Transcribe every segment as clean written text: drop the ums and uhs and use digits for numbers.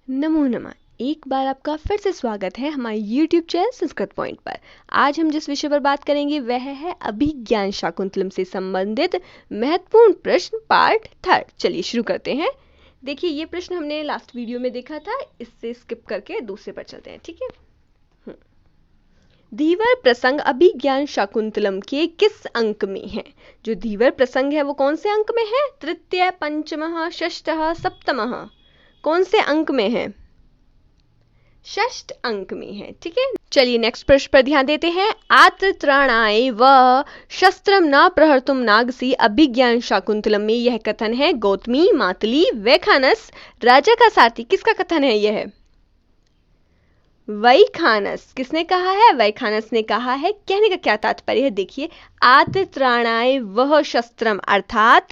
नमो नमः। एक बार आपका फिर से स्वागत है हमारे YouTube चैनल संस्कृत पॉइंट पर। आज हम जिस विषय पर बात करेंगे वह है अभिज्ञान शाकुंतलम से संबंधित महत्वपूर्ण प्रश्न पार्ट 3। चलिए शुरू करते हैं। देखिए, ये प्रश्न हमने लास्ट वीडियो में देखा था, इससे स्किप करके दूसरे पर चलते हैं, ठीक है। धीवर प्रसंग अभिज्ञान शाकुंतलम के किस अंक में है? जो धीवर प्रसंग है वो कौन से अंक में है? तृतीय, पंचमः, षष्ठः, सप्तमः? कौन से अंक में है? षष्ठ अंक में है, ठीक है। चलिए नेक्स्ट प्रश्न पर ध्यान देते हैं। आत्र त्राणाय व शस्त्रम न प्रहर्तुम नागसी अभिज्ञान शाकुंतलम में यह कथन है गौतमी, मातली, वैखानस, राजा का सारथी। किसका कथन है यह? वैखानस। किसने कहा है? वैखानस ने कहा है। कहने का क्या तात्पर्य है? देखिए, आतत्राणाय वह शस्त्रम, अर्थात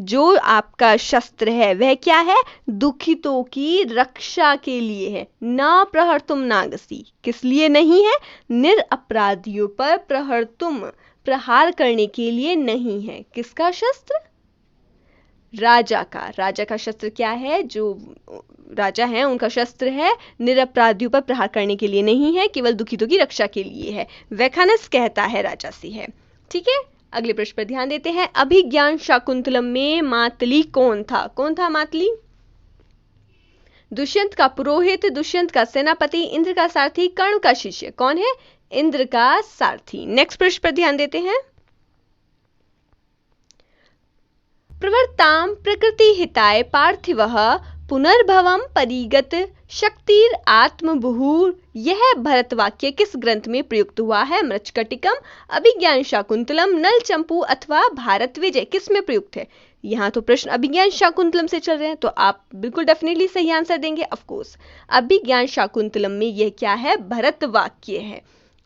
जो आपका शस्त्र है वह क्या है? दुखितों की रक्षा के लिए है। न प्रहर्तुम नागसी, किस लिए नहीं है? निरपराधियों पर प्रहर्तुम, प्रहार करने के लिए नहीं है। किसका शस्त्र? राजा का। राजा का शस्त्र क्या है? जो राजा हैं उनका शस्त्र है निरपराधियों पर प्रहार करने के लिए नहीं है, केवल दुखितों की रक्षा के लिए है। वैखानस कहता है राजा से है, ठीक है। अगले प्रश्न पर ध्यान देते हैं। अभिज्ञान शाकुंतलम में मातली कौन था? कौन था मातली? दुष्यंत का पुरोहित, दुष्यंत का सेनापति, इंद्र का सारथी, कर्ण का शिष्य। कौन है? इंद्र का सारथी। नेक्स्ट प्रश्न पर ध्यान देते हैं। प्रवर्ताम प्रकृति हिताय पार्थिवः पुनर्भवम परिगत शक्तिर आत्मभूर। यह भरत वाक्य किस ग्रंथ में प्रयुक्त हुआ है? मृच्छकटिकम, अभिज्ञान शाकुंतलम, नल चंपू अथवा भारत विजय? किस में प्रयुक्त है? यहाँ तो प्रश्न अभिज्ञान शाकुंतलम से चल रहे हैं, तो आप बिल्कुल डेफिनेटली सही आंसर देंगे। ऑफ कोर्स अभिज्ञान शाकुंतलम में यह क्या है? भरत वाक्य है।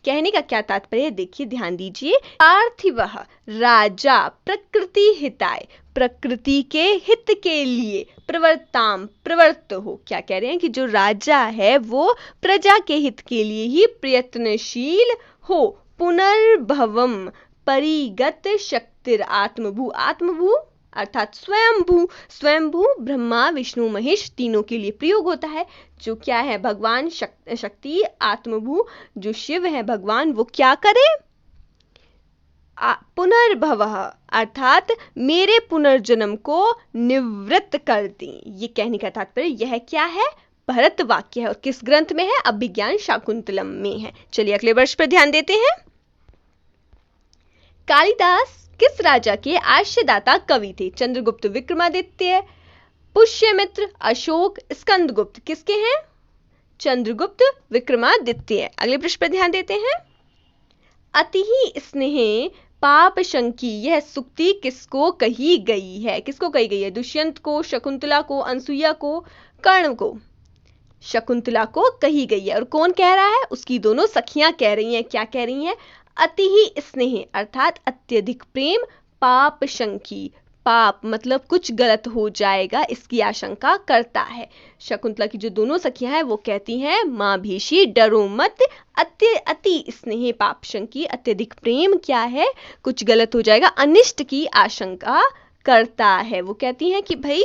कहने का क्या तात्पर्य? देखिए ध्यान दीजिए। पार्थिवः, राजा, प्रकृति हिताय, प्रकृति के हित के लिए, प्रवर्ताम, प्रवृत्त हो। क्या कह रहे हैं कि जो राजा है वो प्रजा के हित के लिए ही प्रयत्नशील हो। पुनर्भवम, परिगत शक्तिर आत्मभू, आत्मभू अर्थात स्वयंभू, स्वयंभू ब्रह्मा विष्णु महेश तीनों के लिए प्रयोग होता है। जो क्या है? भगवान शक्ति, आत्मभू जो शिव है भगवान, वो क्या करे? पुनर्भवः अर्थात मेरे पुनर्जन्म को निवृत्त कर दें। ये कहने का तात्पर्य यह क्या है? भरत वाक्य है। और किस ग्रंथ में है? अभिज्ञान शाकुंतलम में है। चलिए अगले वर्ष पर ध्यान देते हैं। कालिदास किस राजा के आश्रयदाता कवि थे? चंद्रगुप्त, विक्रमादित्य, पुष्यमित्र, अशोक, स्कंदगुप्त। किसके हैं? चंद्रगुप्त, विक्रमादित्य। अगले प्रश्न पर ध्यान देते हैं। अति ही स्नेह पाप शंकी, यह सुक्ति किसको कही गई है? किसको कही गई है? दुष्यंत को, शकुंतला को, अनसुईया को, कर्ण को? शकुंतला को कही गई है। और कौन कह रहा है? उसकी दोनों सखियां कह रही हैं। क्या कह रही हैं? अति ही स्नेह अर्थात अत्यधिक प्रेम, पाप शंकी, पाप मतलब कुछ गलत हो जाएगा इसकी आशंका करता है। शकुंतला की जो दोनों सखियां हैं वो कहती हैं मां भीषी डरो मत, अति स्नेह पाप शंकी, अत्यधिक प्रेम क्या है? कुछ गलत हो जाएगा, अनिष्ट की आशंका करता है। वो कहती हैं कि भाई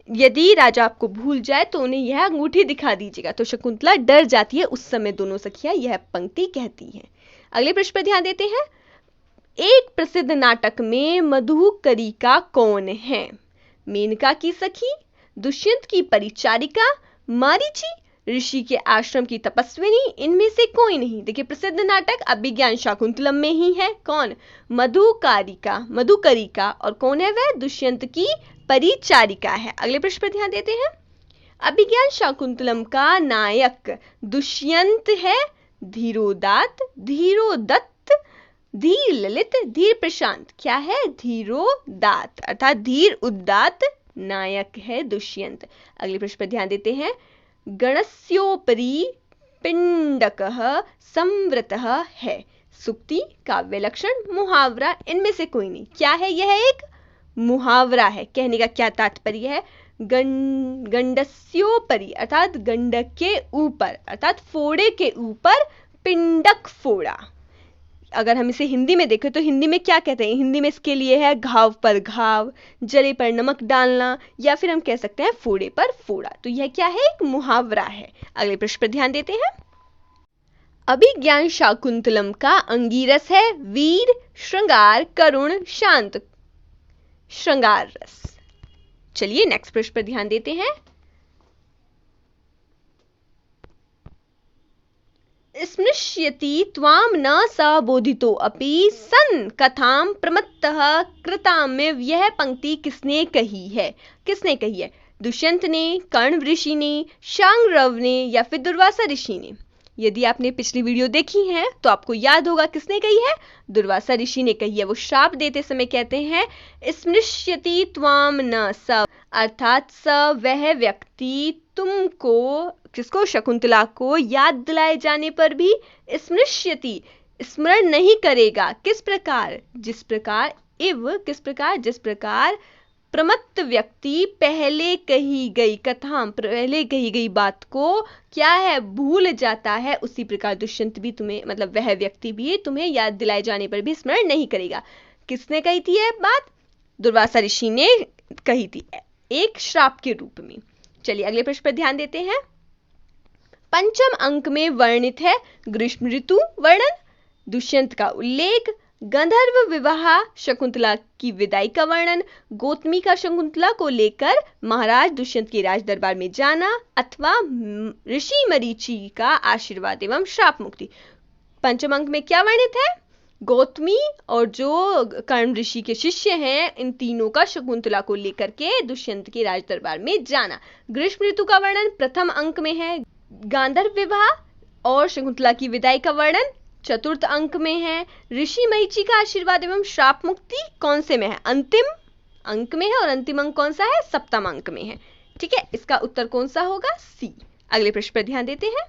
यदि राजा आपको भूल जाए तो उन्हें यह अंगूठी दिखा दीजिएगा। तो शकुंतला डर जाती है। उस समय दोनों सखियां यह पंक्ति कहती हैं। अगले प्रश्न पर ध्यान देते हैं। एक प्रसिद्ध नाटक में मधुकरिका कौन है? मेनका की सखी, दुष्यंत की परिचारिका, मारीची, ऋषि के आश्रम की तपस्विनी? इनमें से कोई नहीं। देखिए, प्रसिद्ध नाटक अभिज्ञान शाकुंतलम में ही है। कौन? मधुकारिका, मधुकरिका। और कौन है वह? दुष्यंत की परिचारिका है। अगले प्रश्न पर ध्यान देते हैं। अभिज्ञान शाकुंतलम का नायक दुष्यंत है, धीरोदात्त, धीरोदत्त, धीर ललित, धीर प्रशांत? क्या है? धीरोदात्त अर्थात धीर उदात्त नायक है दुष्यंत। अगले प्रश्न पर ध्यान देते हैं। गणस्योपरि पिंडकः संवृतः है, सुक्ति, काव्य लक्षण, मुहावरा? इनमें से कोई नहीं। क्या है? यह एक मुहावरा है। कहने का क्या तात्पर्य है? गंडस्योपरि अर्थात गंडक के ऊपर अर्थात फोड़े के ऊपर पिंडक फोड़ा। अगर हम इसे हिंदी में देखें तो हिंदी में क्या कहते हैं, हिंदी में इसके लिए है घाव पर घाव, जले पर नमक डालना, या फिर हम कह सकते हैं फोड़े पर फोड़ा। तो यह क्या है, एक मुहावरा है। अगले प्रश्न पर ध्यान देते हैं। अभिज्ञान शाकुंतलम का अंगीरस है वीर, श्रृंगार, करुण, शांत। श्रृंगार रस। चलिए नेक्स्ट प्रश्न पर ध्यान देते हैं। स्मृष्यति त्वाम न स बोधितो अपि सन कथाम प्रमत्तः कृताम्य। यह पंक्ति किसने कही है, किसने कही है? दुष्यंत ने, कर्ण ऋषि ने, शांगरव ने, या फिर दुर्वासा ऋषि ने? यदि आपने पिछली वीडियो देखी है तो आपको याद होगा किसने कही है, दुर्वासा ऋषि ने कही है। वो श्राप देते समय कहते हैं स्मृष्यति त्वाम न स, अर्थात स वह व्यक्ति तुमको, किसको, शकुंतला को याद दिलाए जाने पर भी स्मृष्यति स्मरण नहीं करेगा। किस प्रकार, जिस प्रकार किस प्रकार, जिस प्रकार प्रमत्त व्यक्ति पहले कही गई कथा, पहले कही गई बात को क्या है, भूल जाता है, उसी प्रकार दुष्यंत भी तुम्हें, मतलब वह व्यक्ति भी तुम्हें याद दिलाए जाने पर भी स्मरण नहीं करेगा। किसने कही थी यह बात? दुर्वासा ऋषि ने कही थी, एक श्राप के रूप में। चलिए अगले प्रश्न पर ध्यान देते हैं। पंचम अंक में वर्णित है ग्रीष्म ऋतु वर्णन, दुष्यंत का उल्लेख, गंधर्व विवाह, शकुंतला की विदाई का वर्णन, गौतमी का शकुंतला को लेकर महाराज दुष्यंत के राज दरबार में जाना, अथवा ऋषि मरीचि का आशीर्वाद एवं श्राप मुक्ति। पंचम अंक में क्या वर्णित है? गौतमी और जो कर्ण ऋषि के शिष्य हैं, इन तीनों का शकुंतला को लेकर के दुष्यंत के राज दरबार में जाना। ग्रीष्म ऋतु का वर्णन प्रथम अंक में है, गांधर्व विवाह और शकुंतला की विदाई का वर्णन चतुर्थ अंक में है, ऋषि मरीचि का आशीर्वाद एवं श्राप मुक्ति कौन से में है? अंतिम अंक में है, और अंतिम अंक कौन सा है? सप्तम अंक में है। ठीक है, इसका उत्तर कौन सा होगा? सी। अगले प्रश्न पर ध्यान देते हैं।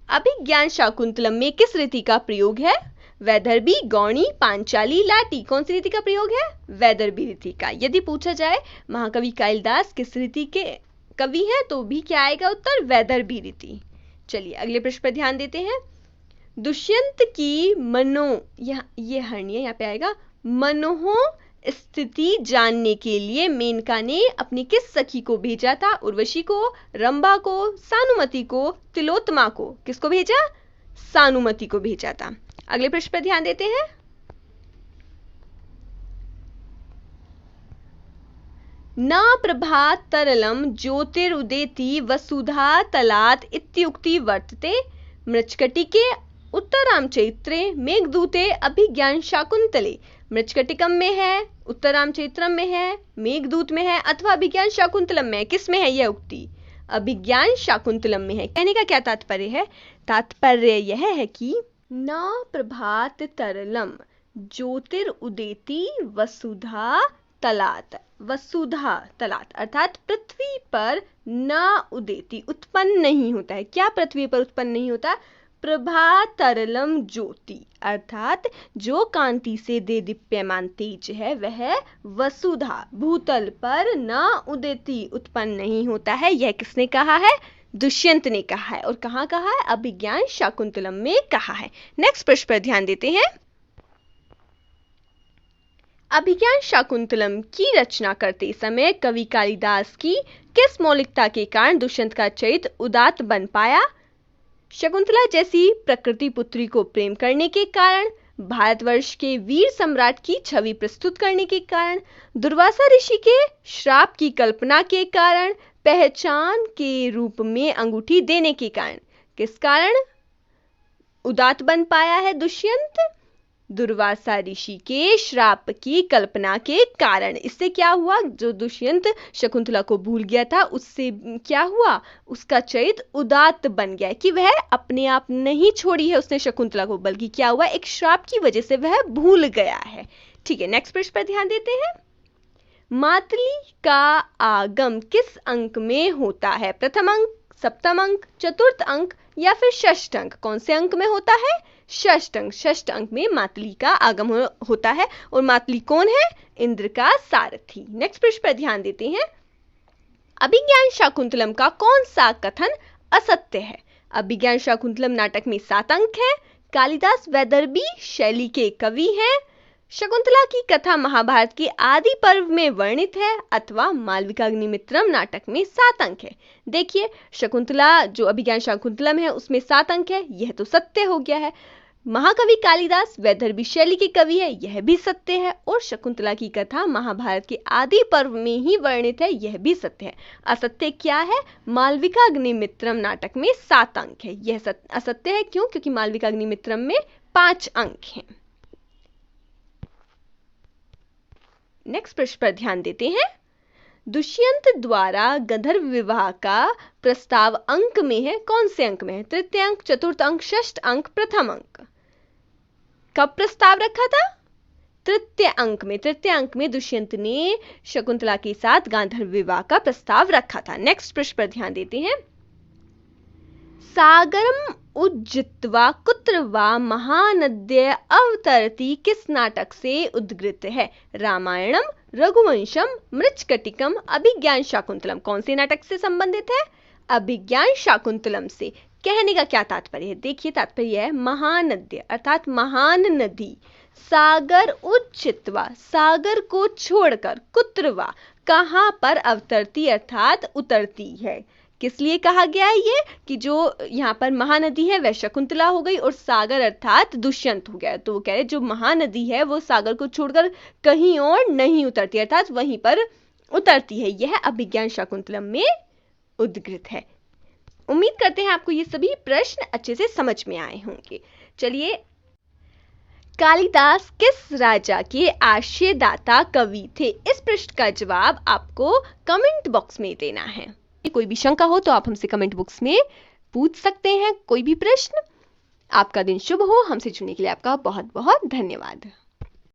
अभिज्ञान शाकुंतलम में किस रीति का प्रयोग है? वैदर्भी, गौणी, पांचाली, लाटी। कौन सी रीति का प्रयोग है? वैदर्भी रीति का। यदि पूछा जाए महाकवि कालिदास किस रीति के कवि हैं, तो भी क्या आएगा उत्तर? वैदर्भी रीति। चलिए अगले प्रश्न पर ध्यान देते हैं। दुष्यंत की ये हरनीय यहाँ पे आएगा, मनोह स्थिति जानने के लिए मेनका ने अपनी किस सखी को भेजा था? उर्वशी को, रंभा को, सानुमति को, तिलोत्तमा को। किसको भेजा? सानुमति को भेजा था। अगले प्रश्न पर ध्यान देते हैं। न प्रभात तरलम ज्योतिरुदेति वसुधा तलात इत्युक्ति वर्तते। मृच्छकटिके, उत्तराम चैत्रे, मेघदूते, अभिज्ञान शाकुंतले। मृच्छकटिकम में है, उत्तराम चैत्रम में है, मेघदूत में है, अथवा अभिज्ञान शाकुंतलम में है। किस में है यह उक्ति? अभिज्ञान शाकुंतलम में है। कहने का क्या तात्पर्य है? तात्पर्य यह है कि न प्रभात तरलम ज्योतिरुदेति वसुधा तलात। वसुधा तलात अर्थात पृथ्वी पर न उदेति, उत्पन्न नहीं होता है। क्या पृथ्वी पर उत्पन्न नहीं होता? प्रभा तरलम ज्योति, अर्थात जो कांति से दे दीप्यमान तेज है वह वसुधा भूतल पर न उदेति, उत्पन्न नहीं होता है। यह किसने कहा है? दुष्यंत ने कहा है। और कहाँ कहा है? अभिज्ञान शाकुंतलम में कहा है। नेक्स्ट प्रश्न पर ध्यान देते हैं। अभिज्ञान शाकुंतलम की रचना करते समय कवि कालिदास की किस मौलिकता के कारण दुष्यंत का चरित्र उदात्त बन पाया? शकुंतला जैसी प्रकृति पुत्री को प्रेम करने के कारण, भारतवर्ष के वीर सम्राट की छवि प्रस्तुत करने के कारण, दुर्वासा ऋषि के श्राप की कल्पना के कारण, पहचान के रूप में अंगूठी देने के कारण। किस कारण उदात्त बन पाया है दुष्यंत? दुर्वासा ऋषि के श्राप की कल्पना के कारण। इससे क्या हुआ? जो दुष्यंत शकुंतला को भूल गया था, उससे क्या हुआ? उसका चरित्र उदात्त बन गया कि वह अपने आप नहीं छोड़ी है उसने शकुंतला को, बल्कि क्या हुआ? एक श्राप की वजह से वह भूल गया है। ठीक है, नेक्स्ट प्रश्न पर ध्यान देते हैं। मातली का आगम किस अंक में होता है? प्रथम अंक, सप्तम अंक, चतुर्थ अंक या फिर षष्ठ अंक? कौन से अंक में होता है? षष्ठ अंक। षष्ठ अंक में मातली का आगम होता है। और मातली कौन है? इंद्र का सारथी। नेक्स्ट प्रश्न पर ध्यान देते हैं। अभिज्ञान शाकुंतलम का कौन सा कथन असत्य है? अभिज्ञान शाकुंतलम नाटक में 7 अंक है, कालिदास वैदर्भी शैली के कवि हैं। शकुंतला की कथा महाभारत के आदि पर्व में वर्णित है अथवा मालविकाग्निमित्रम नाटक में 7 अंक है। देखिए, शकुंतला जो अभिज्ञान शाकुंतलम है उसमें 7 अंक है, यह तो सत्य हो गया है। महाकवि कालिदास वैदर्भी शैली के कवि है, यह भी सत्य है। और शकुंतला की कथा महाभारत के आदि पर्व में ही वर्णित है, यह भी सत्य है। असत्य क्या है? मालविकाग्निमित्रम नाटक में 7 अंक है, यह असत्य है। क्यों? क्योंकि मालविकाग्निमित्रम में 5 अंक हैं। नेक्स्ट प्रश्न पर ध्यान देते हैं। दुष्यंत द्वारा गंधर्व विवाह का प्रस्ताव अंक में है, कौन से अंक में है? तृतीय अंक, चतुर्थ अंक, षष्ठ अंक, प्रथम अंक। कब प्रस्ताव रखा था? तृतीय अंक में। तृतीय अंक में दुष्यंत ने शकुंतला के साथ गांधर्व विवाह का प्रस्ताव रखा था। नेक्स्ट प्रश्न पर ध्यान देते हैं। सागरम उज्जित्वा कुत्र वा महानद्य अवतरति किस नाटक से उद्गृत है? रामायणम, रघुवंशम, मृच्छकटिकम, अभिज्ञान शाकुंतलम। कौन से नाटक से संबंधित है? अभिज्ञान शाकुंतलम से। कहने का क्या तात्पर्य है? देखिए, तात्पर्य है महानद्य अर्थात महान नदी, सागर उज्जित्वा सागर को छोड़कर, कुत्रवा कहां पर, अवतरती अर्थात उतरती है। किस लिए कहा गया है ये? कि जो यहाँ पर महानदी है वह शकुंतला हो गई और सागर अर्थात दुष्यंत हो गया। तो वो कह रहे जो महानदी है वो सागर को छोड़कर कहीं और नहीं उतरती अर्थात वहीं पर उतरती है। यह अभिज्ञान शाकुंतलम में उद्गृत है। उम्मीद करते हैं आपको ये सभी प्रश्न अच्छे से समझ में आए होंगे। चलिए, कालिदास किस राजा के आश्रयदाता कवि थे? इस प्रश्न का जवाब आपको कमेंट बॉक्स में देना है। कोई भी शंका हो तो आप हमसे कमेंट बॉक्स में पूछ सकते हैं कोई भी प्रश्न। आपका दिन शुभ हो। हमसे जुड़ने के लिए आपका बहुत बहुत धन्यवाद।